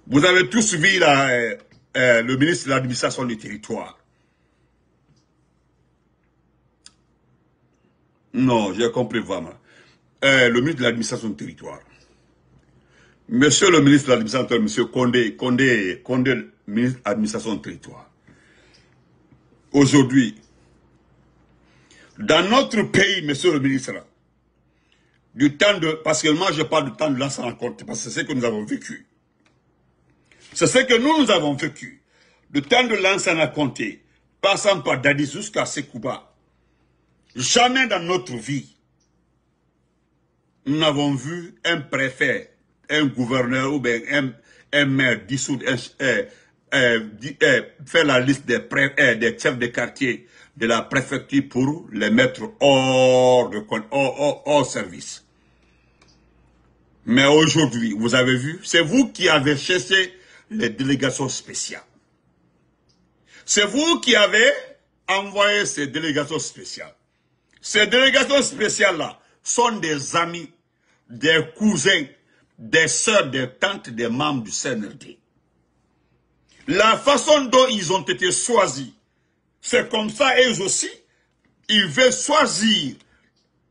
Vous avez tous vu le ministre de l'administration du territoire. Non, j'ai compris vraiment. Le ministre de l'administration du territoire. Monsieur le ministre de l'administration, monsieur Condé, ministre de l'administration du territoire. Aujourd'hui, dans notre pays, monsieur le ministre, du temps de... Parce que moi, je parle du temps de l'ancien compte, parce que c'est ce que nous avons vécu. C'est ce que nous avons vécu. Du temps de l'ancien compté, passant par Dadi jusqu'à Sekouba. Jamais dans notre vie, nous n'avons vu un préfet, un gouverneur ou bien un maire dissoudre, faire la liste des chefs de quartier de la préfecture pour les mettre hors service. Mais aujourd'hui, vous avez vu, c'est vous qui avez cherché les délégations spéciales. C'est vous qui avez envoyé ces délégations spéciales. Ces délégations spéciales-là sont des amis, des cousins, des sœurs, des tantes, des membres du CNRD. La façon dont ils ont été choisis, c'est comme ça, eux aussi, ils veulent choisir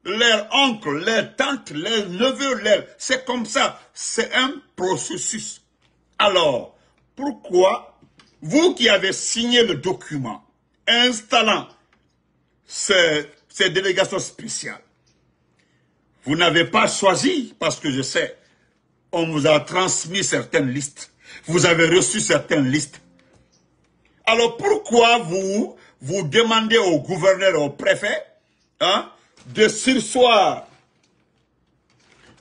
leurs oncles, leurs tantes, leurs neveux, c'est comme ça, c'est un processus. Alors, pourquoi vous qui avez signé le document installant ces délégations spéciales, vous n'avez pas choisi, parce que je sais, on vous a transmis certaines listes, vous avez reçu certaines listes. Alors pourquoi vous demandez au gouverneur, au préfet, hein, de surseoir?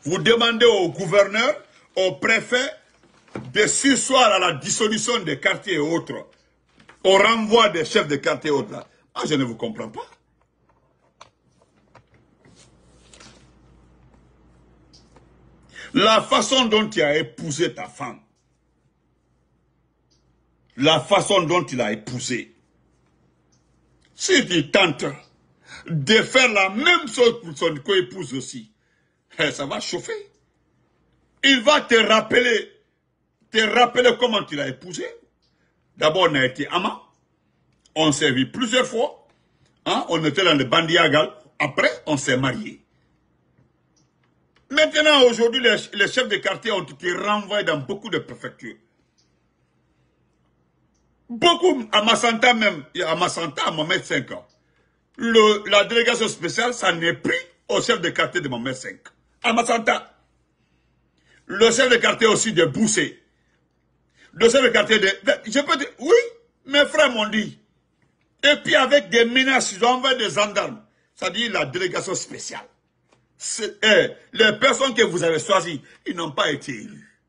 Vous demandez au gouverneur, au préfet, de surseoir à la dissolution des quartiers et autres, au renvoi des chefs de quartier et autres. Là. Ah, je ne vous comprends pas. La façon dont tu as épousé ta femme, la façon dont il a épousé, si tu tentes de faire la même chose pour son co-épouse aussi, ça va chauffer. Il va te rappeler comment tu l'as épousé. D'abord, on a été amant, on s'est vu plusieurs fois, hein? On était dans le bandiagal, après, on s'est mariés. Maintenant, aujourd'hui, les chefs de quartier ont été renvoyés dans beaucoup de préfectures. Beaucoup, à Massanta même, à Massanta, à Mohamed 5 ans. La délégation spéciale, ça n'est pris au chef de quartier de Mohamed 5. À Massanta. Le chef de quartier aussi de Boussé. Le chef de quartier de... Je peux dire, oui, mes frères m'ont dit. Et puis avec des menaces, ils ont envoyé des gendarmes. C'est-à-dire la délégation spéciale. Les personnes que vous avez choisies, ils n'ont pas été élus.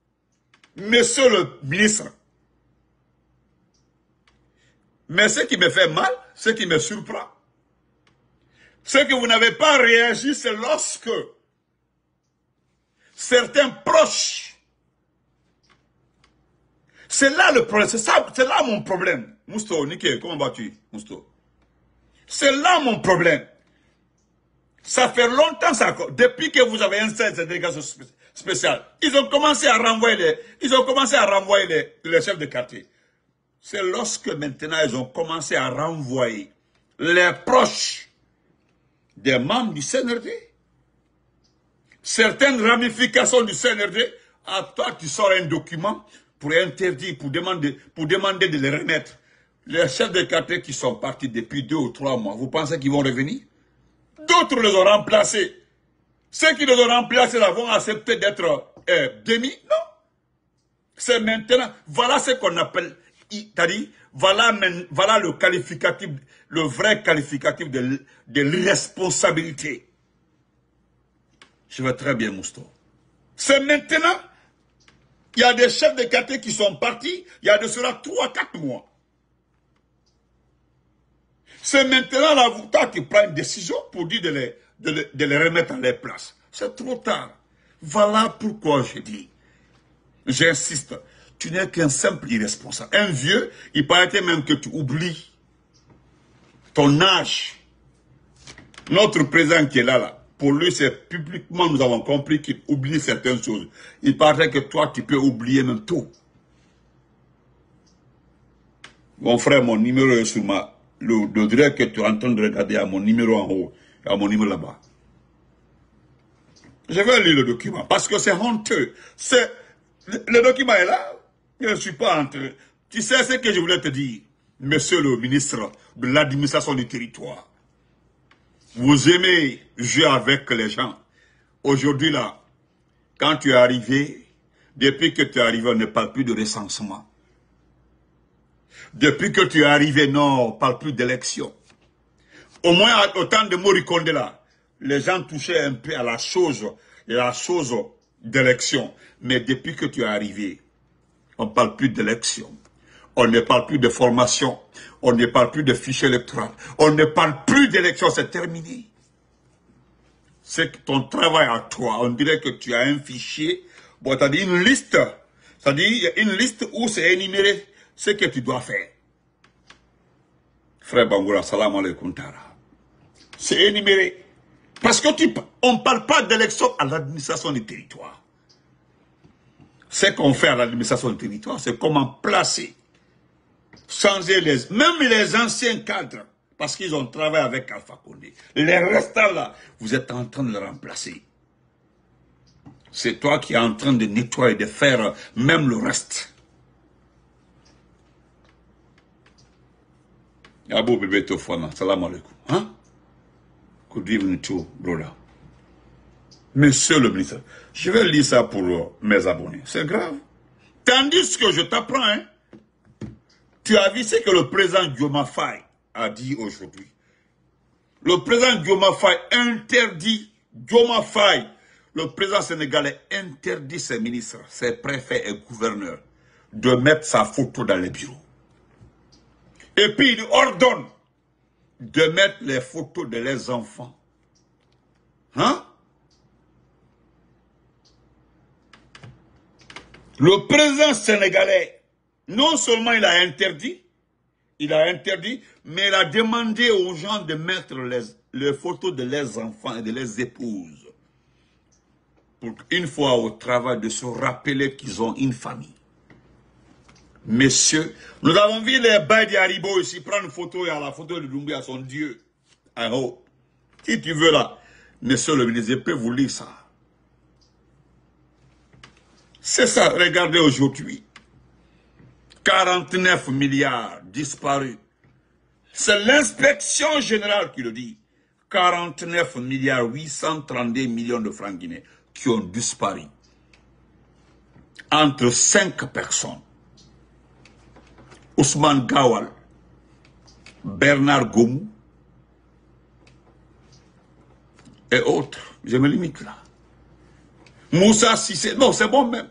Monsieur le ministre, mais ce qui me fait mal, ce qui me surprend, c'est que vous n'avez pas réagi, c'est lorsque certains proches, c'est là le problème, c'est là mon problème. Mousto, Niké, comment vas-tu, Mousto? C'est là mon problème. Ça fait longtemps, depuis que vous avez installé cette délégation spéciale, ils ont commencé à renvoyer les chefs de quartier. C'est lorsque maintenant ils ont commencé à renvoyer les proches des membres du CNRD. Certaines ramifications du CNRD, à toi tu sors un document pour interdire, pour demander de les remettre. Les chefs de quartier qui sont partis depuis 2 ou 3 mois, vous pensez qu'ils vont revenir? D'autres les ont remplacés. Ceux qui les ont remplacés là vont accepter d'être démis? Non. C'est maintenant, voilà ce qu'on appelle, c'est-à-dire, voilà le qualificatif, le vrai qualificatif de l'irresponsabilité. Je vais très bien, Mousto. C'est maintenant, il y a des chefs de quartier qui sont partis, il y a de cela 3-4 mois. C'est maintenant, là, toi, tu prends une décision pour dire de les remettre à leur place. C'est trop tard. Voilà pourquoi je dis, j'insiste, tu n'es qu'un simple irresponsable. Un vieux, il paraît même que tu oublies ton âge. Notre président qui est là, pour lui, c'est publiquement, nous avons compris qu'il oublie certaines choses. Il paraît que toi, tu peux oublier même tout. Mon frère, mon numéro est sur le direct que tu es en train de regarder à mon numéro en haut, et à mon numéro là-bas. Je vais lire le document, parce que c'est honteux. Le document est là, je ne suis pas en train. Tu sais ce que je voulais te dire, monsieur le ministre de l'administration du territoire. Vous aimez jouer avec les gens. Aujourd'hui là, quand tu es arrivé, depuis que tu es arrivé, on ne parle plus de recensement. Depuis que tu es arrivé, non, on ne parle plus d'élection. Au moins, autant de Morikonde là, les gens touchaient un peu à la chose d'élection. Mais depuis que tu es arrivé, on ne parle plus d'élection. On ne parle plus de formation. On ne parle plus de fichier électoral. On ne parle plus d'élection, c'est terminé. C'est que ton travail à toi, on dirait que tu as un fichier, bon, tu as dit une liste. C'est-à-dire, il y a une liste où c'est énuméré ce que tu dois faire. Frère Bangoura, salam alaikum tara. C'est énuméré. Parce que on ne parle pas d'élection à l'administration du territoire. Ce qu'on fait à l'administration du territoire, c'est comment placer, changer même les anciens cadres, parce qu'ils ont travaillé avec Alpha Condé. Les restants là, vous êtes en train de les remplacer. C'est toi qui es en train de nettoyer, de faire même le reste. Abou bébé Tofana, salam alaikum. Hein? Good evening to brother. Monsieur le ministre, je vais lire ça pour mes abonnés. C'est grave. Tandis que je t'apprends, hein, tu as vu ce que le président Diomaye Faye a dit aujourd'hui. Le président Diomaye Faye interdit, le président sénégalais interdit ses ministres, ses préfets et gouverneurs de mettre sa photo dans les bureaux. Et puis il ordonne de mettre les photos de leurs enfants. Hein? Le président sénégalais, non seulement il a interdit, mais il a demandé aux gens de mettre les photos de leurs enfants et de leurs épouses. Pour une fois au travail de se rappeler qu'ils ont une famille. Messieurs, nous avons vu les bails d'Haribo ici prendre une photo et à la photo de Doumbouya, son Dieu. En haut. Si tu veux là, monsieur le ministre, je peux vous lire ça. C'est ça, regardez aujourd'hui. 49 milliards disparus. C'est l'inspection générale qui le dit. 49 milliards 832 millions de francs guinéens qui ont disparu. Entre 5 personnes. Ousmane Gawal, Bernard Gomou et autres. Je me limite là. Moussa Sissé, non, c'est bon même.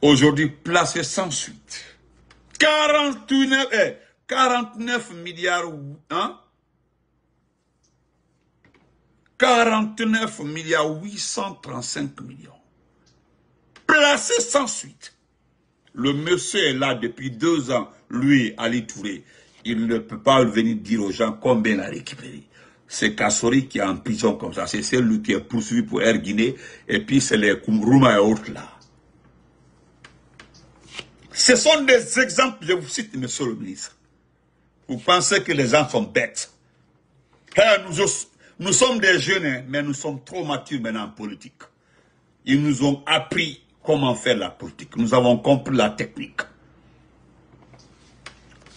Aujourd'hui, placé sans suite. 49 milliards, hein? 49 milliards 835 millions. Placé sans suite. Le monsieur est là depuis 2 ans, lui, Ali Touré. Il ne peut pas venir dire aux gens combien il a récupéré. C'est Kassori qui est en prison comme ça. C'est celui qui est poursuivi pour Air Guinée. Et puis c'est les Kumrouma et autres là. Ce sont des exemples, je vous cite, monsieur le ministre. Vous pensez que les gens sont bêtes. Nous sommes des jeunes, hein, mais nous sommes trop matures maintenant en politique. Ils nous ont appris comment faire la politique. Nous avons compris la technique.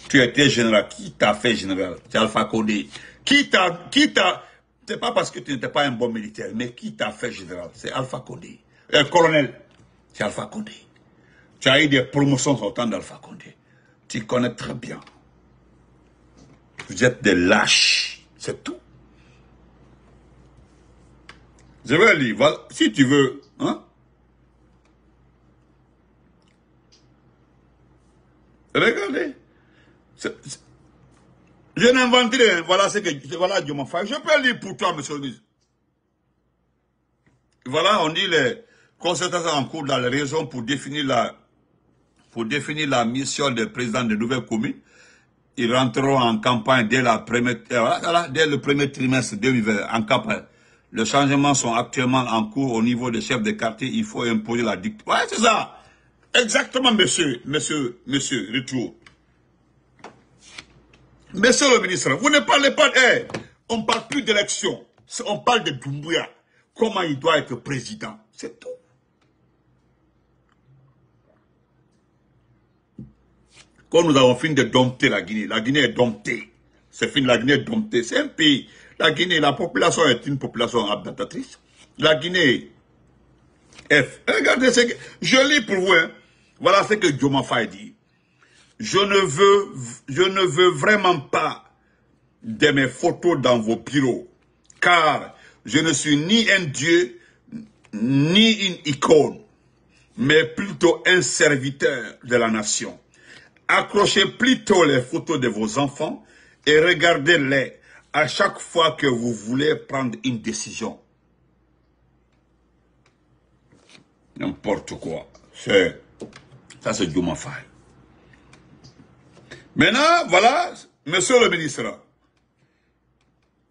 Tu étais général. Qui t'a fait général? C'est Alpha Condé. C'est pas parce que tu n'étais pas un bon militaire, mais qui t'a fait général? C'est Alpha Condé. Colonel, c'est Alpha Condé. Tu as eu des promotions au temps d'Alpha Condé. Tu connais très bien. Vous êtes des lâches. C'est tout. Je vais lire. Voilà. Si tu veux, hein? Regardez. Je n'invente rien. Voilà ce que. Voilà, Dieu m'a fait. Je peux lire pour toi, monsieur le ministre. Voilà, on dit les concertations en cours dans les régions pour définir la mission des présidents de nouvelles communes. Ils rentreront en campagne dès le premier trimestre 2020 en campagne. Les changements sont actuellement en cours au niveau des chefs de quartier. Il faut imposer la dictature. Ouais, c'est ça. Exactement, monsieur, retour. Monsieur le ministre, vous ne parlez pas, on ne parle plus d'élection. On parle de Doumbouya. Comment il doit être président. C'est tout. Quand nous avons fini de dompter la Guinée est domptée. C'est fini, la Guinée est domptée. C'est un pays. La Guinée, la population est une population abdatatrice. La Guinée regardez, je lis pour vous. Hein. Voilà ce que Diomaye Faye dit. Je ne veux vraiment pas de mes photos dans vos bureaux. Car je ne suis ni un dieu, ni une icône, mais plutôt un serviteur de la nation. Accrochez plutôt les photos de vos enfants et regardez-les à chaque fois que vous voulez prendre une décision. N'importe quoi. Ça, c'est Diomaye Faye. Maintenant, voilà, monsieur le ministre.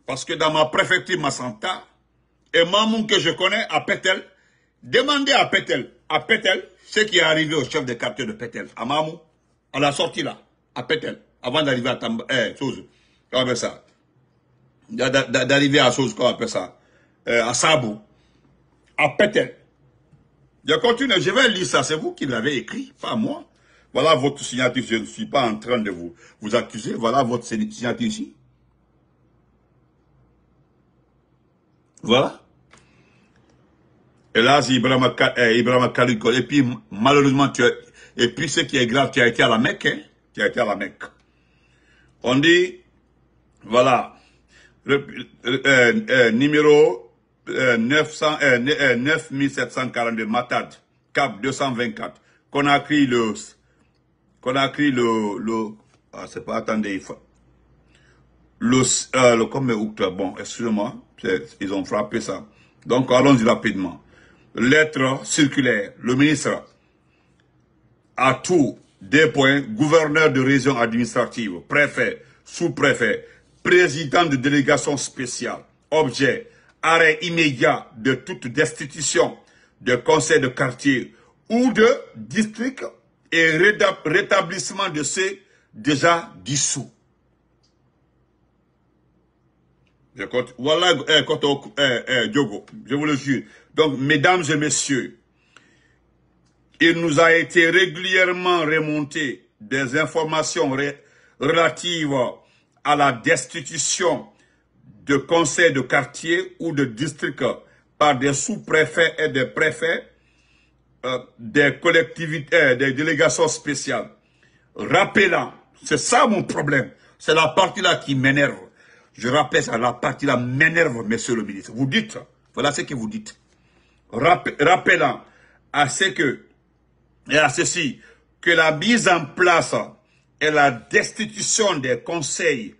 Parce que dans ma préfecture Massanta, et Mamoun que je connais à Pétel, demandez à Pétel, ce qui est arrivé au chef de quartier de Pétel, à Mamoun, à la sortie là, à Pétel, avant d'arriver à chose, comment on appelle ça? D'arriver à chose, comment on appelle ça? À Sabou, à Pétel. Je continue, je vais lire ça, c'est vous qui l'avez écrit, pas moi. Voilà votre signature, je ne suis pas en train de vous accuser, voilà votre signature ici. Voilà. Et là, c'est Ibrahima Kaliko. Et puis, malheureusement, et puis ce qui est grave, tu as été à la Mecque, hein? Tu as été à la Mecque. On dit, voilà, numéro 9742, Matad, Cap 224, Conakry ah, c'est pas, attendez, comme bon, excusez-moi, ils ont frappé ça. Donc, allons-y rapidement. Lettre circulaire, le ministre à tout, des points, gouverneur de région administrative, préfet, sous-préfet, président de délégation spéciale, objet, arrêt immédiat de toute destitution de conseil de quartier ou de district et rétablissement de ceux déjà dissous. Voilà, Diogo, je vous le jure. Donc, mesdames et messieurs, il nous a été régulièrement remonté des informations relatives à la destitution de conseils de quartier ou de district par des sous-préfets et des préfets des collectivités, des délégations spéciales. Rappelant, c'est ça mon problème, c'est la partie-là qui m'énerve. Je rappelle ça, la partie-là m'énerve, monsieur le ministre. Vous dites, voilà ce que vous dites. Rappelant à ce que, et à ceci, que la mise en place et la destitution des conseils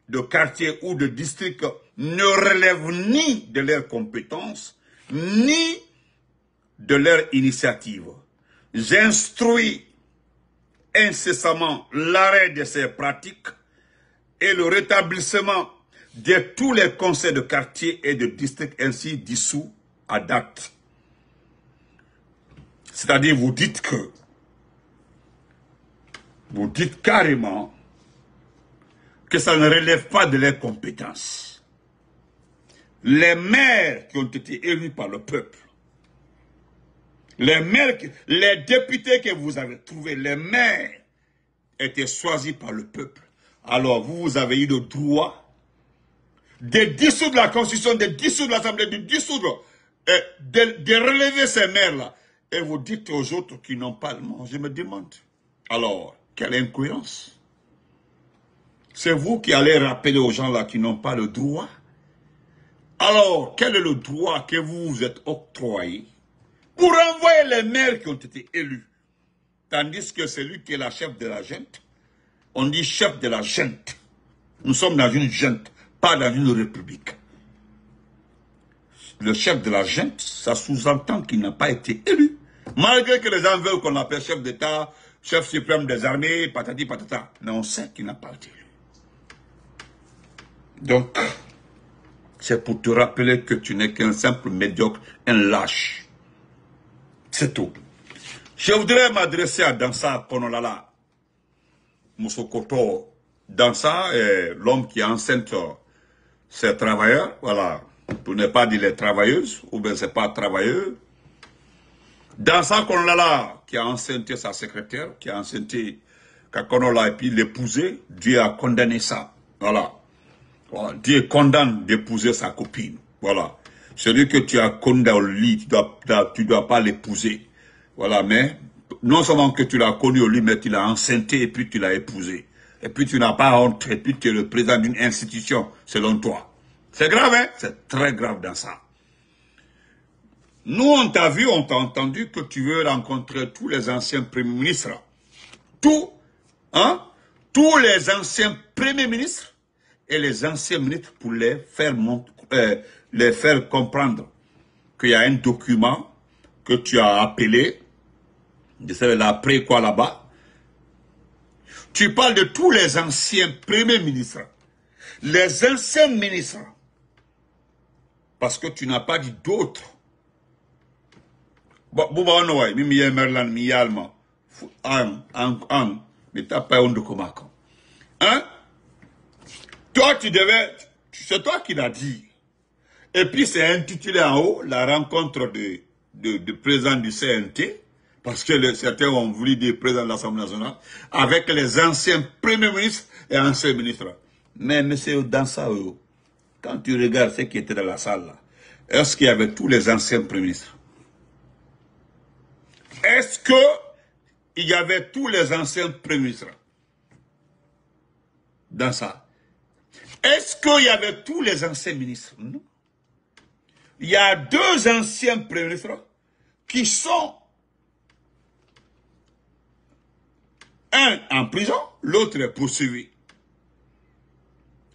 de quartier ou de district ne relève ni de leurs compétences, ni de leur initiative. J'instruis incessamment l'arrêt de ces pratiques et le rétablissement de tous les conseils de quartier et de district ainsi dissous à date. C'est-à-dire, vous dites carrément que ça ne relève pas de leurs compétences. Les maires qui ont été élus par le peuple, les députés que vous avez trouvés, les maires étaient choisis par le peuple. Alors, vous avez eu le droit de dissoudre la Constitution, de dissoudre l'Assemblée, de dissoudre, de relever ces maires-là. Et vous dites aux autres qui n'ont pas le nom. Je me demande. Alors, quelle incohérence. C'est vous qui allez rappeler aux gens là qui n'ont pas le droit. Alors, quel est le droit que vous vous êtes octroyé pour envoyer les maires qui ont été élus? Tandis que celui qui est la chef de la junte, on dit chef de la junte. Nous sommes dans une junte, pas dans une république. Le chef de la junte, ça sous-entend qu'il n'a pas été élu. Malgré que les gens veulent qu'on l'appelle chef d'État, chef suprême des armées, patati patata. Mais on sait qu'il n'a pas été élu. Donc, c'est pour te rappeler que tu n'es qu'un simple médiocre, un lâche. C'est tout. Je voudrais m'adresser à Dansa Konolala, Moussokoto. Dansa est l'homme qui enceinte ses travailleurs, voilà, pour ne pas dire les travailleuses, ou bien c'est pas travailleux. Dansa Konolala, qui a enceinté sa secrétaire, qui a enceinté Kakonola et puis l'épousé, Dieu a condamné ça. Voilà. Voilà. Dieu condamne d'épouser sa copine. Voilà. Celui que tu as connu au lit, tu dois pas l'épouser. Voilà, mais non seulement que tu l'as connu au lit, mais tu l'as enceinté et puis tu l'as épousé. Et puis tu n'as pas honte, et puis tu es le président d'une institution, selon toi. C'est grave, hein? C'est très grave dans ça. Nous, on t'a vu, on t'a entendu que tu veux rencontrer tous les anciens premiers ministres. Tous les anciens premiers ministres et les anciens ministres pour les faire comprendre qu'il y a un document que tu as appelé, je sais l'après quoi là-bas. Tu parles de tous les anciens premiers ministres, les anciens ministres, parce que tu n'as pas dit d'autres. Bon, hein? Toi, tu devais, c'est toi qui l'as dit. Et puis, c'est intitulé en haut, la rencontre de président du CNT, parce que certains ont voulu dire président de l'Assemblée nationale, avec les anciens premiers ministres et anciens ministres. Mais, monsieur Dansa, quand tu regardes ce qui était dans la salle, là, est-ce qu'il y avait tous les anciens premiers ministres? Est-ce qu'il y avait tous les anciens premiers ministres dans ça? Est-ce qu'il y avait tous les anciens ministres? Non. Il y a deux anciens premiers ministres qui sont un en prison, l'autre est poursuivi.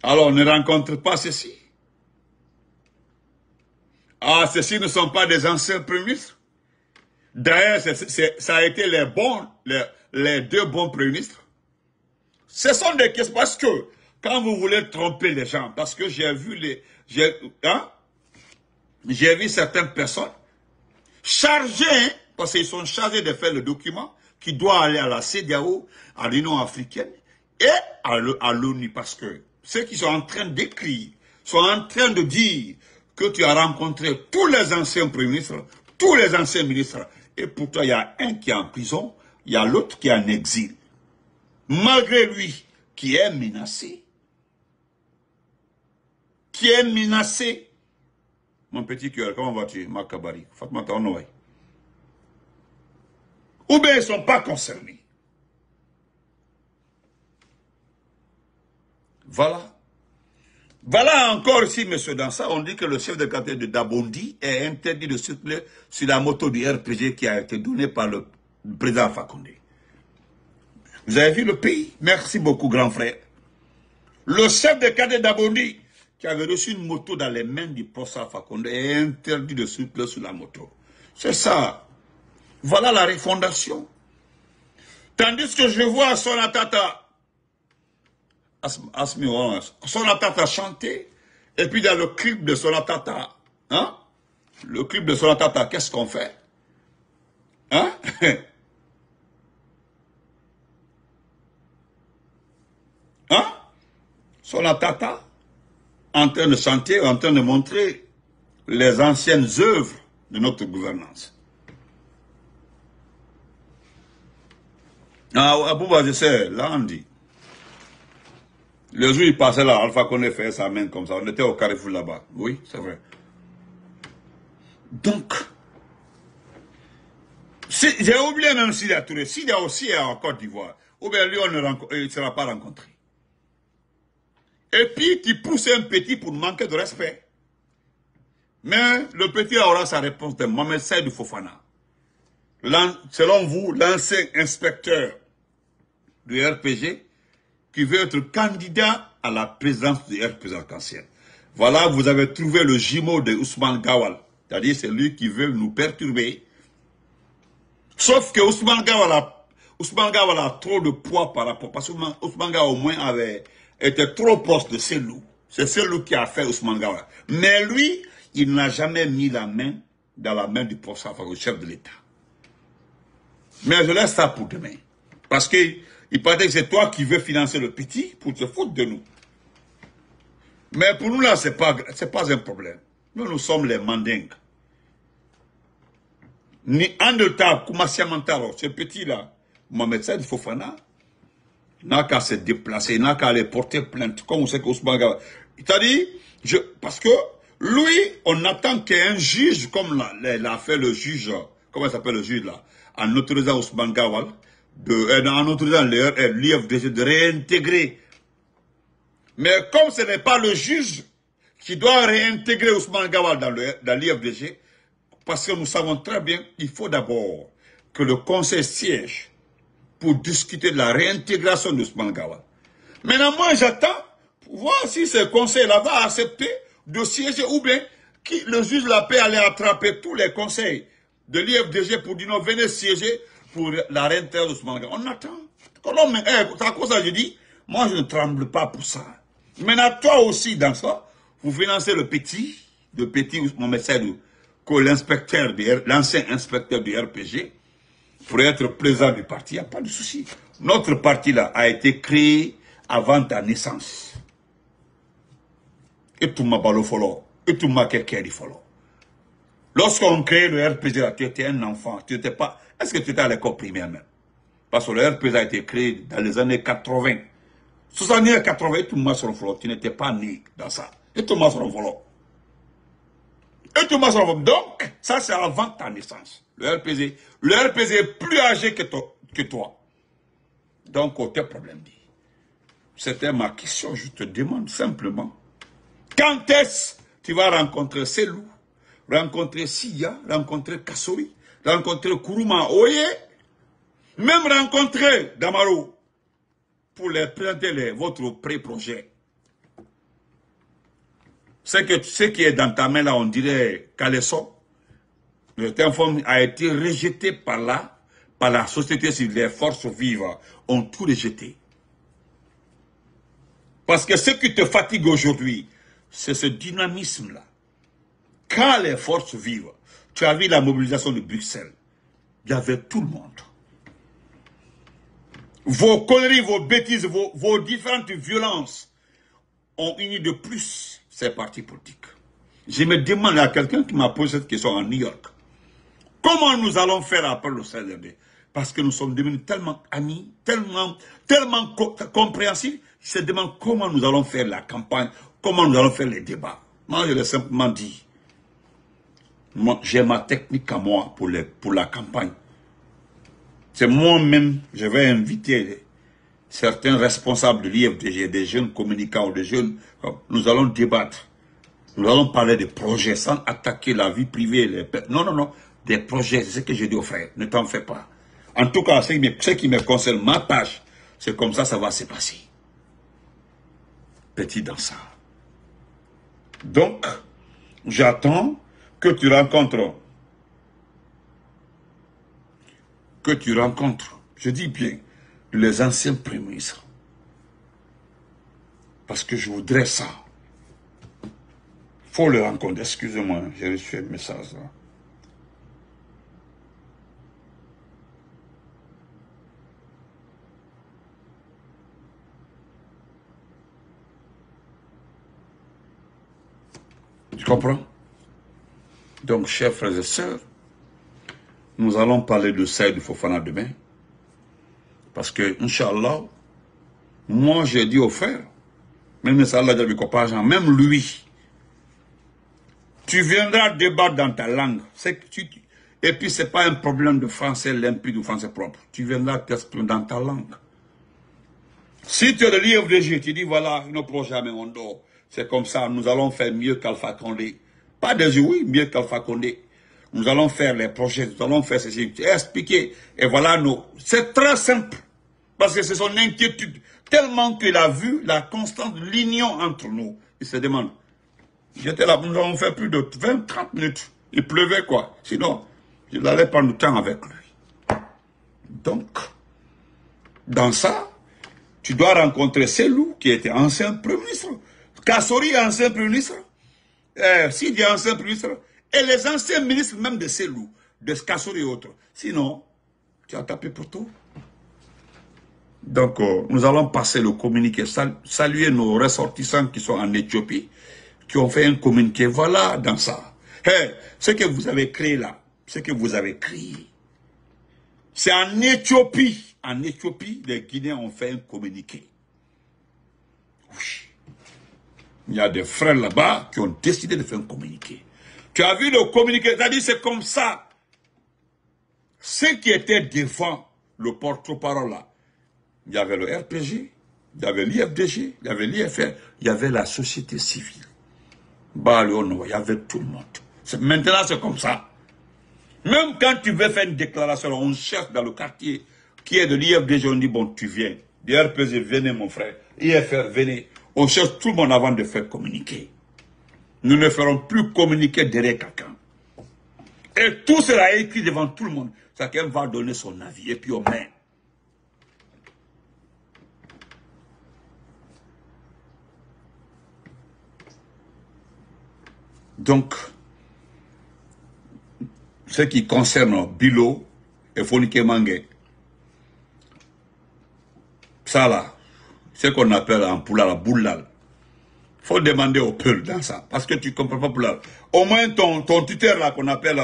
Alors, on ne rencontre pas ceci. Ah, ceux-ci ne sont pas des anciens premiers ministres. D'ailleurs, ça a été les deux bons premiers ministres. Ce sont des questions, parce que quand vous voulez tromper les gens, parce que j'ai vu vu certaines personnes chargées, parce qu'ils sont chargés de faire le document qui doit aller à la CEDEAO, à l'Union africaine et à l'ONU, parce que ceux qui sont en train d'écrire sont en train de dire que tu as rencontré tous les anciens premiers ministres, tous les anciens ministres, et pourtant il y a un qui est en prison, il y a l'autre qui est en exil. Malgré lui, qui est menacé. Qui est menacé. Mon petit cœur, comment vas-tu, Makabari? Fatma Taonouai. Ou bien ils ne sont pas concernés. Voilà. Voilà encore ici, monsieur Dansa, on dit que le chef de quartier de Dabondi est interdit de circuler sur la moto du RPG qui a été donnée par le président Fakonde. Vous avez vu le pays? Merci beaucoup, grand frère. Le chef de quartier d'Abondi, qui avait reçu une moto dans les mains du professeur Fakonde, est interdit de circuler sur la moto. C'est ça. Voilà la refondation. Tandis que je vois Sonatata, Sonatata chanter, et puis dans le clip de Sonatata, hein? Le clip de Sonatata, qu'est-ce qu'on fait? Hein? Hein? Sonatata, en train de chanter, en train de montrer les anciennes œuvres de notre gouvernance. Ah, Abouba, je sais, là on dit. Le jour il passait là, Alpha Condé fait sa main comme ça, on était au Carrefour là-bas. Oui, c'est vrai. Donc, j'ai oublié même Sida Touré. Sida aussi est en Côte d'Ivoire. Ou bien lui, il ne sera pas rencontré. Et puis, tu pousses un petit pour manquer de respect. Mais le petit aura sa réponse de Mohamed Saïd Fofana. Selon vous, l'ancien inspecteur du RPG qui veut être candidat à la présidence du RPG arc-en-ciel. Voilà, vous avez trouvé le jumeau de Ousmane Gawal. C'est-à-dire, c'est lui qui veut nous perturber. Sauf que Ousmane Gawal a trop de poids par rapport. Parce que Ousmane Gawal, au moins, était trop proche de Selou. C'est Selou qui a fait Ousmane Gawal. Mais lui, il n'a jamais mis la main dans la main du professeur, au chef de l'État. Mais je laisse ça pour demain. Parce qu'il paraît que c'est toi qui veux financer le petit pour te foutre de nous. Mais pour nous, là, c'est pas un problème. Nous sommes les mandingues. Ni en de temps, ce petit-là, Mohamed Saïd Fofana, il n'a qu'à se déplacer, il n'a qu'à aller porter plainte, comme on sait qu'Ousmane Gawal. Il t'a dit, parce que lui, on attend qu'un juge, comme l'a fait le juge, comment il s'appelle le juge là, en autorisant Ousmane Gawal, en autorisant l'IFDG de réintégrer. Mais comme ce n'est pas le juge qui doit réintégrer Ousmane Gawal dans l'IFDG, parce que nous savons très bien qu'il faut d'abord que le conseil siège pour discuter de la réintégration d'Ousmane Gawal. Maintenant, moi, j'attends pour voir si ce conseil-là va accepter de siéger ou bien le juge la paix aller attraper tous les conseils de l'IFDG pour dire non, venez siéger pour la réintégration d'Ousmane Gawal. On attend. C'est à cause de ça que je dis, moi, je ne tremble pas pour ça. Maintenant, toi aussi, dans ça, vous financez le petit Mohamed Saïdou, l'inspecteur, l'ancien inspecteur du RPG, pour être président du parti, il n'y a pas de souci. Notre parti là a été créé avant ta naissance. Et tout m'a balo follow, et tout m'a quelqu'un dit follow. Lorsqu'on crée le RPG là, tu étais un enfant, tu n'étais pas. Est-ce que tu étais à l'école primaire même? Parce que le RPG a été créé dans les années 80. 60 80, et tout m'a sur le follow, tu n'étais pas né dans ça. Et tout m'a sur le follow. Donc, ça c'est avant ta naissance. Le RPG est plus âgé que toi. Donc, aucun problème. C'était ma question, je te demande simplement. Quand est-ce que tu vas rencontrer Selou, rencontrer Siya, rencontrer Kassori, rencontrer Kourouma Oye, même rencontrer Damaro, pour les présenter votre pré-projet. Ce qui est dans ta main là, on dirait Caleçon. Le téléphone a été rejeté par la société civile. Les forces vives ont tout rejeté. Parce que ce qui te fatigue aujourd'hui, c'est ce dynamisme-là. Quand les forces vives, tu as vu la mobilisation de Bruxelles, il y avait tout le monde. Vos conneries, vos bêtises, vos différentes violences ont uni de plus ces partis politiques. Je me demande à quelqu'un qui m'a posé cette question en New York. Comment nous allons faire après le CNRD? Parce que nous sommes devenus tellement amis, tellement compréhensifs. Je se demande comment nous allons faire la campagne, comment nous allons faire les débats. Moi, je l'ai simplement dit. J'ai ma technique à moi pour la campagne. C'est moi-même, je vais inviter certains responsables de l'IFDG, des jeunes communicants ou des jeunes. Nous allons débattre. Nous allons parler des projets sans attaquer la vie privée. Non. Des projets, c'est ce que j'ai dit aux frères. Ne t'en fais pas. En tout cas, ce qui me concerne, ma tâche, c'est comme ça va se passer. Petit dans ça. Donc, j'attends que tu rencontres, je dis bien, les anciens premiers ministres. Parce que je voudrais ça. Il faut le rencontrer. Excusez-moi, j'ai reçu un message là. Tu comprends? Donc, chers frères et sœurs, nous allons parler de Saïd Fofana demain. Parce que, Inch'Allah, moi j'ai dit aux frères, même même lui, tu viendras débattre dans ta langue. Et puis, ce n'est pas un problème de français limpide ou français propre. Tu viendras t'exprimer dans ta langue. Si tu es de l'IFDG, tu dis voilà, nos projets, mais on dort. C'est comme ça, nous allons faire mieux qu'Alpha Condé. Pas de oui, mieux qu'Alpha Condé. Nous allons faire les projets, nous allons faire ceci. Expliquer. Et voilà, c'est très simple. Parce que c'est son inquiétude. Tellement qu'il a vu la constante l'union entre nous. Il se demande. J'étais là, nous avons fait plus de 20-30 minutes. Il pleuvait quoi. Sinon, je n'allais pas nous temps avec lui. Donc, dans ça, tu dois rencontrer Selou, qui était ancien Premier ministre. Kassori, ancien Premier ministre. Sidi, ancien Premier ministre. Et les anciens ministres même de Selou, de Kassori et autres. Sinon, Tu as tapé pour tout. Donc, nous allons passer le communiqué, saluer nos ressortissants qui sont en Éthiopie, qui ont fait un communiqué. Voilà, dans ça. Hey, ce que vous avez créé là, ce que vous avez créé, c'est en Éthiopie. En Éthiopie, les Guinéens ont fait un communiqué. Oui. Il y a des frères là-bas qui ont décidé de faire un communiqué. Tu as vu le communiqué, c'est-à-dire c'est comme ça. Ceux qui étaient devant le porte-parole là, il y avait le RPG, il y avait l'IFDG, il y avait l'IFR, il y avait la société civile. Il y avait tout le monde. Maintenant, c'est comme ça. Même quand tu veux faire une déclaration, on cherche dans le quartier qui est de l'IFDG, on dit, bon, tu viens. l'IRPG, venez mon frère. IFR, venez. On cherche tout le monde avant de faire communiquer. Nous ne ferons plus communiquer derrière quelqu'un. Et tout sera écrit devant tout le monde. Chacun va donner son avis et puis on met. Donc, ce qui concerne Bilo et Fonike Mange, ça là, ce qu'on appelle en poula la boulal. Il faut demander au peuple dans ça, parce que tu ne comprends pas poulal. Au moins ton tuteur là qu'on appelle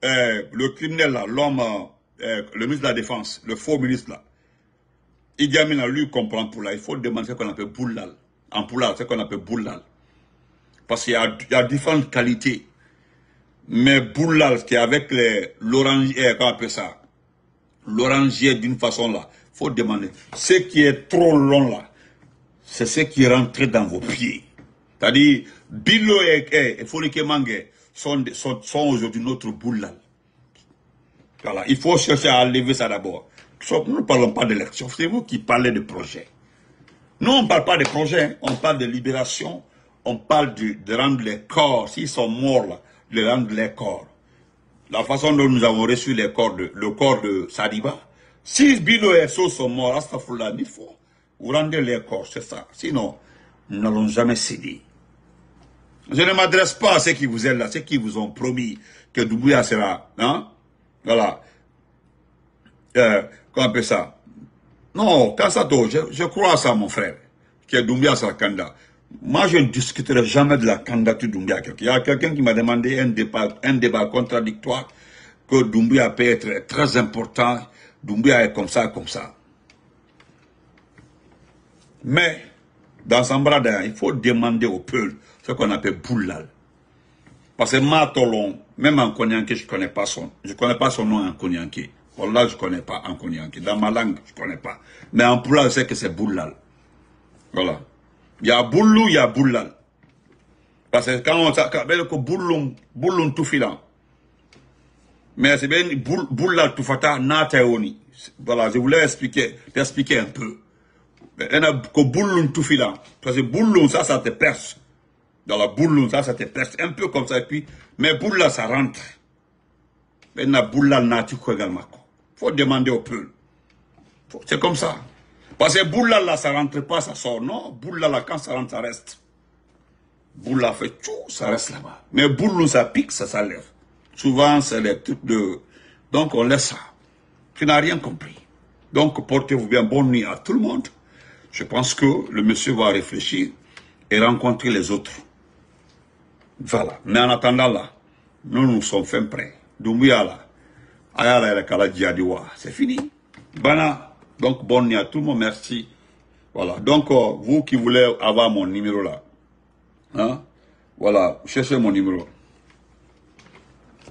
le criminel là, l'homme, le ministre de la Défense, le faux ministre là, Idi Amin lui comprend poulal. Il faut demander ce qu'on appelle boulal. En poulal, ce qu'on appelle boulal. Parce qu'il y a différentes qualités. Mais boulal, qui est avec l'orangier, comment on appelle ça? L'orangier d'une façon là. Il faut demander. Ce qui est trop long là, c'est ce qui est rentré dans vos pieds. C'est-à-dire, Bilo et Fonike Mange sont aujourd'hui notre boulal. Voilà. Il faut chercher à lever ça d'abord. Nous ne parlons pas d'élection. C'est vous qui parlez de projet. Nous, on ne parle pas de projet. Hein. On parle de libération. On parle de rendre les corps. S'ils sont morts là, de rendre les corps. La façon dont nous avons reçu le corps de Sadiba. Si Bilo et So sont morts, Astafurlah, il faut. Vous rendez les corps, c'est ça. Sinon, nous n'allons jamais céder. Je ne m'adresse pas à ceux qui vous aident là, ceux qui vous ont promis que Doumbouya sera. Hein? Voilà. Comment on appelle ça? Non, Kansato, je crois à ça, mon frère. Que Doumbouya sera candidat. Moi, je ne discuterai jamais de la candidature de Doumbouya. Il y a quelqu'un qui m'a demandé un débat contradictoire, que Doumbouya peut être très important. Doumbouya est comme ça, comme ça. Mais, dans Sambrada, il faut demander au peuple ce qu'on appelle boulal. Parce que Matolon, même en Konyanké, je ne connais pas son nom en Konyanké. Là, je ne connais pas en Konyanké. Dans ma langue, je ne connais pas. Mais en Poula, je sais que c'est boulal. Voilà. Il y a boulou, il y a boulal. Parce que quand on dit boulou tout filant. Mais c'est bien boulal tout fata nataoni. Voilà, je voulais t'expliquer un peu. Il y en a que boulou tout filant. Parce que boulou, ça te perce. Dans la boulou, ça te perce. Un peu comme ça. Et puis, mais boulal, ça rentre. Mais il y a boulal nati également. Il faut demander au peuple. C'est comme ça. Parce que boulal là, ça rentre pas, ça sort. Non, boulal là, quand ça rentre, ça reste. Boulal fait tout, ça reste là-bas. Mais boulou, ça pique, ça s'enlève. Souvent, c'est les trucs de... Donc, on laisse ça. Tu n'as rien compris. Donc, portez-vous bien. Bonne nuit à tout le monde. Je pense que le monsieur va réfléchir et rencontrer les autres. Voilà. Mais en attendant là, nous sommes fin prêts. Doumbouya là, Ayala Kala Djadiwa, c'est fini. Bana. Donc, bonne nuit à tout le monde. Merci. Voilà. Donc, vous qui voulez avoir mon numéro là, hein, voilà, cherchez mon numéro.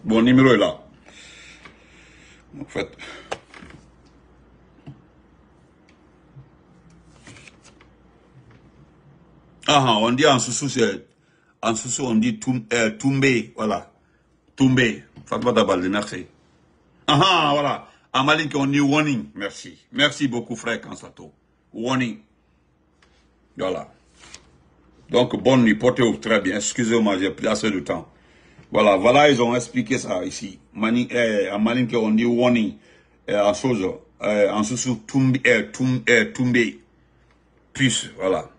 Mon numéro est là. En fait. Ah, on dit en Soussou, on dit Toumbe, voilà. Toumbe. Fatma Dabal de Narcé. Ah, voilà. En Malik, on dit warning. Merci. Merci beaucoup, frère Kansato. Warning. Voilà. Donc, bonne nuit. Portez-vous très bien. Excusez-moi, j'ai pris assez de temps. Voilà, voilà, ils ont expliqué ça ici. En Malik, on dit warning. En Soussou, Toumbe. Plus, voilà.